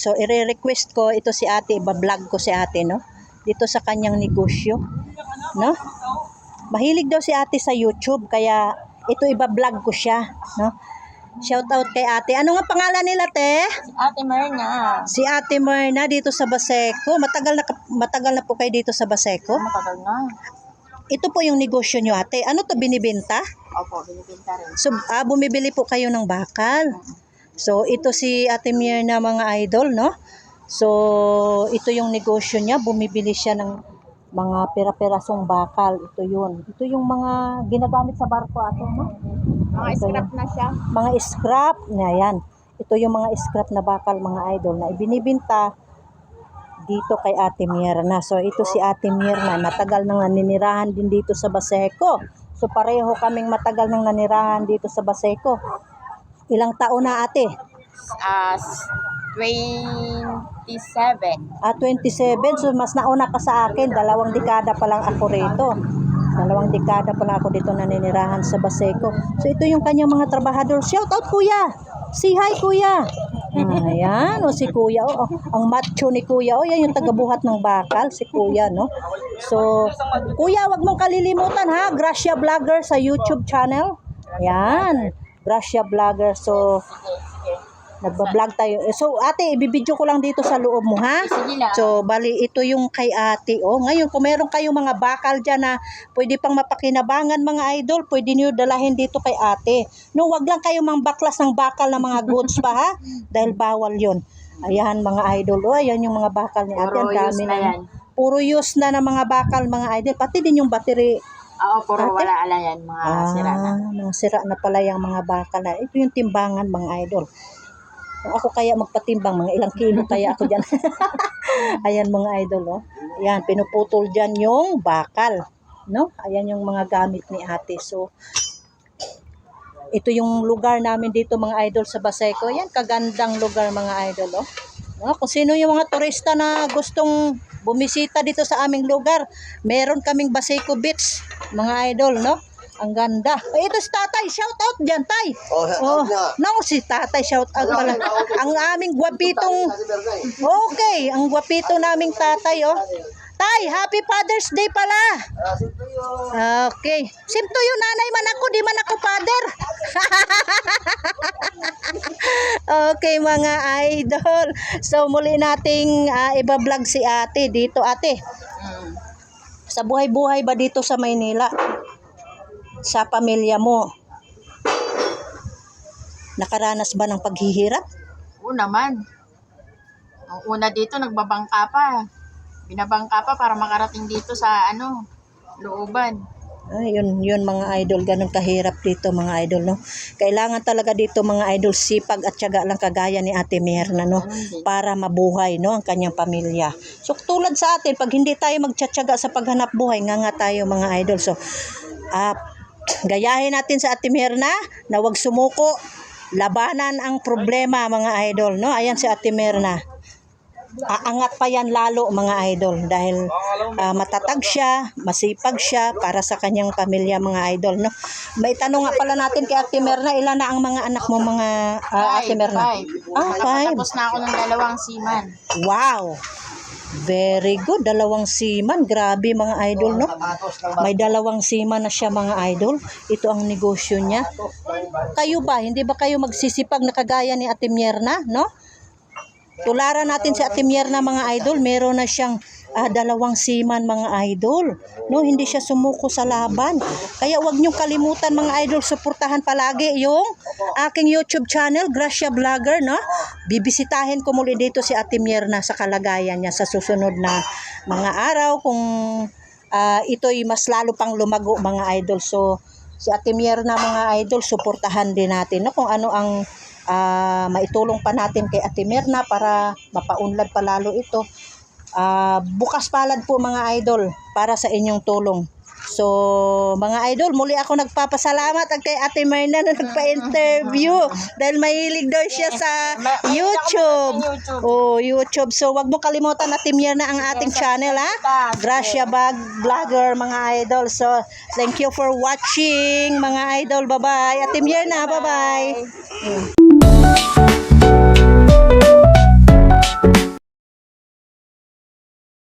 So, i-request ko ito si ate, iba-vlog ko si ate, no? Dito sa kanyang negosyo, no? Mahilig daw si ate sa YouTube, kaya ito iba-vlog ko siya, no? Shout out kay ate. Ano nga pangalan nila, te? Ate Myrna. Si Ate Myrna dito sa Baseco. Matagal na po kayo dito sa Baseco? Matagal na. Ito po yung negosyo nyo, ate. Ano to, binibenta? Opo, binibenta rin. So, bumibili po kayo ng bakal. So, ito si Ate Myrna, mga idol, no? So, ito yung negosyo niya. Bumibili siya ng mga pera-perasong bakal. Ito yun. Ito yung mga ginagamit sa barko, ate, no? Mga Ito scrap yun. na siya. Mga scrap na yan. Ito yung mga scrap na bakal, mga idol, na ibinibinta dito kay Ate Myrna. So, ito si Ate Myrna. Matagal nang naninirahan din dito sa Baseco. So, pareho kaming matagal nang nanirahan dito sa Baseco. Ilang taon na, ate? 27. 27. So, mas nauna ka sa akin. 2 dekada pa lang ako rito. 2 dekada pa lang ako dito naninirahan sa Baseco. So, ito yung kanyang mga trabahador. Shout out, kuya! Say hi, kuya! Ayan, o si kuya. O, ang macho ni kuya. O, yan yung tagabuhat ng bakal, si kuya, no? So, kuya, wag mong kalilimutan, ha? Gracia Vlogger sa YouTube channel. Ayan, Gracia Vlogger. So, nagbablog tayo. So, ate, ibibidyo ko lang dito sa loob mo, ha? Sige lang. So, bali, ito yung kay ate. Oh, ngayon, kung meron kayong mga bakal dyan na pwede pang mapakinabangan, mga idol, pwede niyo dalahin dito kay ate. No, wag lang kayo mangbaklas ng bakal na mga goods pa, ha? Dahil bawal yon. Ayan, mga idol. Oh, ayan yung mga bakal ni ate. Puro Ang dami use na yan. Puro use na ng mga bakal, mga idol. Pati din yung battery. Oo, puro Ate? wala ala yan. Mga sira na. Mga sira na pala yung mga bakal na. Ito yung timbangan, mga idol. Kung ako kaya magpatimbang, mga ilang kilo kaya ako dyan. Ayan, mga idol, oh. Ayan, pinuputol dyan yung bakal, no? Ayan yung mga gamit ni ate. So, ito yung lugar namin dito, mga idol, sa Baseco. Ayan, kagandang lugar, mga idol, oh. No? Kung sino yung mga turista na gustong bumisita dito sa aming lugar, meron kaming Baseco Beach, mga idol, no? Ang ganda. Ito si tatay. Shout out dyan, tay. Oh, no, si tatay. Shout out pala. Ang aming gwapitong. Okay, ang gwapito naming tatay, oh. Tay, happy Father's Day pala. Okay. Simto yung nanay man ako, di man ako father. Okay, mga idol. So, muli nating iba-vlog si ate dito, ate. Sa buhay-buhay ba dito sa Maynila? Sa pamilya mo, nakaranas ba ng paghihirap? Oo naman. Ang una dito, nagbabangka pa. Binabangka pa para makarating dito sa looban. Yun mga idol, ganun kahirap dito, mga idol, no? Kailangan talaga dito, mga idol, sipag at tiyaga lang kagaya ni Ate Myrna, no? Para mabuhay, no, ang kanyang pamilya. So, tulad sa atin, pag hindi tayo magtsatsaga sa paghanap buhay, nga tayo, mga idol. So, gayahin natin sa Ate Myrna na wag sumuko, labanan ang problema, mga idol, no? Ayan si Ate Myrna. Aangat pa yan lalo, mga idol, dahil matatag siya, masipag siya para sa kanyang pamilya, mga idol, no? May tanong nga pala natin kay Ate Myrna, ilan na ang mga anak mo, mga Ate Myrna? 5. 5. Tapos na ako ng 2 seaman. Wow! Very good. 2 seaman. Grabe, mga idol, no? May 2 seaman na siya, mga idol. Ito ang negosyo niya. Kayo ba? Hindi ba kayo magsisipag na kagaya ni Ate Myrna, no? Tularan natin si Ate Myrna, mga idol. Meron na siyang 2 seaman, mga idol, no? Hindi siya sumuko sa laban. Kaya wag niyong kalimutan, mga idol, suportahan palagi yung aking YouTube channel, Gracia Vlogger, no? Bibisitahin ko muli dito si Ate Myrna sa kalagayan niya sa susunod na mga araw, kung ito'y mas lalo pang lumago, mga idol. So, si Ate Myrna, mga idol, suportahan din natin, no? Kung ano ang maitulong pa natin kay Ate Myrna para mapaunlad pa lalo ito. Bukas palad po, mga idol, para sa inyong tulong. So, mga idol, muli ako nagpapasalamat kay Ate Myrna na nagpa-interview dahil mahilig daw siya sa YouTube. Oh, YouTube. So, wag mo kalimutan, Ate Myrna, ang ating channel, ha? Gracia Vlogger, mga idol. So, thank you for watching, mga idol. Bye-bye. Ate Myrna, bye-bye.